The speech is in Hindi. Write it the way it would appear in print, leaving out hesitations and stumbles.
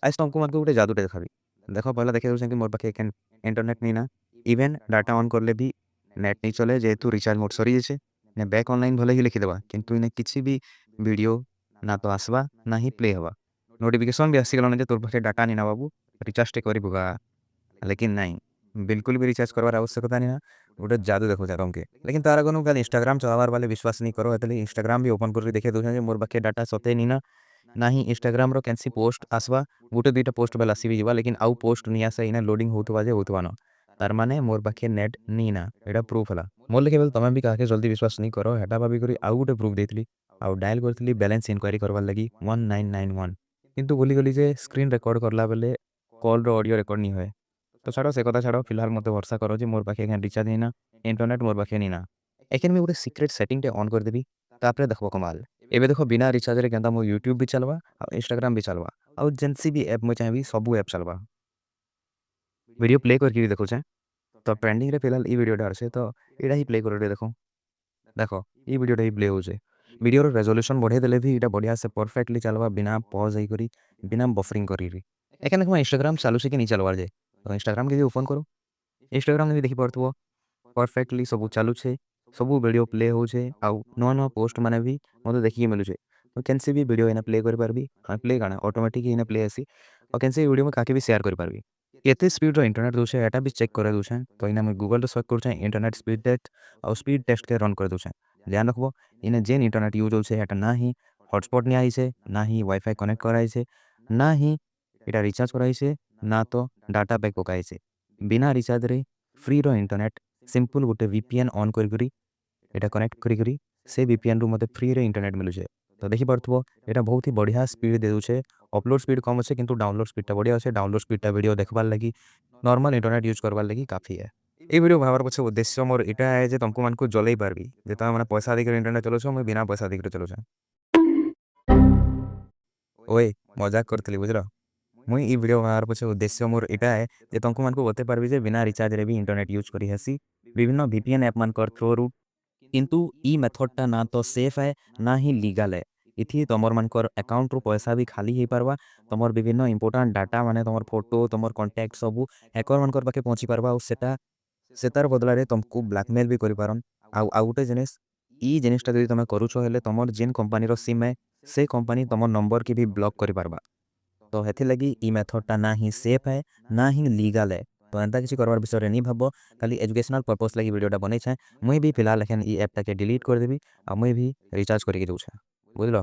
आज तुमको मानको गोटे जादूटे देखाबी देख पहला देखा दूसरे कि मोर पाखे इंटरनेट नहीं ना इवेन डाटा ऑन करले भी नेट नहीं चले जेहेतु रिचार्ज मोर सरी जाए ने बैक ऑनलाइन भले ही लिखिदेवा किंतु इने किसी भी वीडियो ना तो आसवा ना ही प्ले हवा नोटिफिकेशन भी आसीगलान तोर पाखे डाटा नहीं ना बाबू रिचार्ज टे करी बुगा लेकिन नहीं बिल्कुल भी रिचार्ज करवार आवश्यकता नहीं ना गोटे जादू देखो तुमके लेकिन तार अगर कल इंस्टाग्राम चलावार वाले विश्वास नहीं करो एतले इंस्टाग्राम भी ओपन करके देखे दूसरे मोर पाखे डाटा सते नहीं ना ना ही इंस्टाग्राम रो कैंसी पोस्ट आसवा गोटे दुईटा पोस्ट बेल आसी भी लेकिन आउ पोस्ट नहीं आसे इना लोडिंग होतवा जे होतवा न तार माने मोर पाखे नेट नहीं ना एटा प्रूफ हला मोर लेके बेल तमे भी काके जल्दी विश्वास नहीं करो हेटा भाभी करी आउ गोटे प्रूफ देथली आउ डायल करथली बैलेंस इंक्वायरी करवार लगी 1991 किंतु बोली गली जे स्क्रीन रिकॉर्ड करला बेले कॉल रो ऑडियो रिकॉर्ड नहीं होए तो छाड़ो से कथा छाड़ो फिलहाल मत भरोसा करो जे मोर पाखे रिचार्ज नहीं ना इंटरनेट मोर पाखे नहीं ना एखन में गोटे सिक्रेट सेटिंग टे ऑन कर देबी तापरे देखबो कमाल एबे देखो बिना रिचार्ज रे केंता मो यूट्यूब भी चलवा और इंस्टाग्राम भी चलवा और जेनसी भी ऐप में चाहे सब ऐप चलवा वीडियो प्ले करके भी देखो चाहे तो ट्रेंडिंग रे फिलहाल ई वीडियो डार से तो एडा ही प्ले कर देखो देखो ई वीडियो ही प्ले हो जाए वीडियो रो रेजोल्यूशन बढ़े देले भी एटा बढ़िया से परफेक्टली चलवा बिना पॉज आई करी बिना बफरिंग करी एखन देखो इंस्टाग्राम चालू से कि नहीं चलवार जाए तो इंस्टाग्राम के भी ओपन करो इंस्टाग्राम भी देखि पड़थबो परफेक्टली सब चालू छे सब वीडियो प्ले हो छे आउ नुआ नुआ पोस्ट माने भी मते देखि मिलु छे तो कैनसे भी वीडियो एना प्ले कर पारबी हां प्ले गाना ऑटोमेटिक एना प्ले आसी और कैनसे वीडियो में काके भी शेयर कर पारबी केते स्पीड रो इंटरनेट दोछे एटा भी चेक करे दोछे तो इना मैं गूगल रे सर्च कर इंटरनेट स्पीड टेस्ट और स्पीड टेस्ट के रन कर दोछे ध्यान रखबो इने जेन इंटरनेट यूज होछे एटा ना ही हॉटस्पॉट नहीं आई छे ना ही वाईफाई कनेक्ट कराई छे ना ही एटा रिचार्ज कराई छे ना तो डाटा पैक पकाई छे बिना रिचार्ज रे फ्री रो इंटरनेट सिंपल गोटे वीपीएन ऑन करी एटा कनेक्ट करी से वीपीएन रु मते फ्री रे इंटरनेट मिलु छे तो देखि पड़थबो एटा बहुत ही बढ़िया स्पीड दे छे अपलोड स्पीड कम अच्छे किंतु डाउनलोड स्पीड बढ़िया अच्छे डाउनलोड स्पीड वीडियो देखबार लगी नॉर्मल इंटरनेट यूज करबार लगी काफी है ये वीडियो भाबार पछे उद्देश्य मोर एटा है जे तुमको मानको जलई पारबी जे तमे माने पैसा देकर इंटरनेट चलाछो मैं बिना पैसा देकर चलाछो ओए मजाक करथली बुझलो मुई ई वीडियो बनार पछे उद्देश्य मोर एटा है जे तुमको मानको बते पारबी जे बिना रिचार्ज रे भी इंटरनेट यूज करी हसी विभिन्न वीपीएन ऐप मान कर थ्रू किंतु ई मेथड ना तो सेफ है ना ही लीगल है इथि तमर मानकर अकाउंट रू पैसा भी खाली हो पारबा तमर विभिन्न इंपोर्टेंट डाटा माने तमर फोटो तमर कांटेक्ट सब हैकर मानकर पाके पहुंची पारबा और सेतार बदला रे तुमको ब्लैकमेल भी करि पारन आउ गोटे जिनिस ई जिनिसटा जदि तमे करूछो हेले तमर जेन कंपनी रो सिम है से कंपनी तमर नंबर के भी ब्लॉक करि पारबा तो हेथि लगी ई मेथड ना ही सेफ है ना ही लीगल है तो एंता किसी करवार विषय रे नहीं भाबो खाली एजुकेशनल पर्पस लगी वीडियोटा बनै छै मुई भी फिलहाल एखन ई ऐप टाके डिलीट कर देबी आ मुई भी रिचार्ज करके दउ छै बुझलो।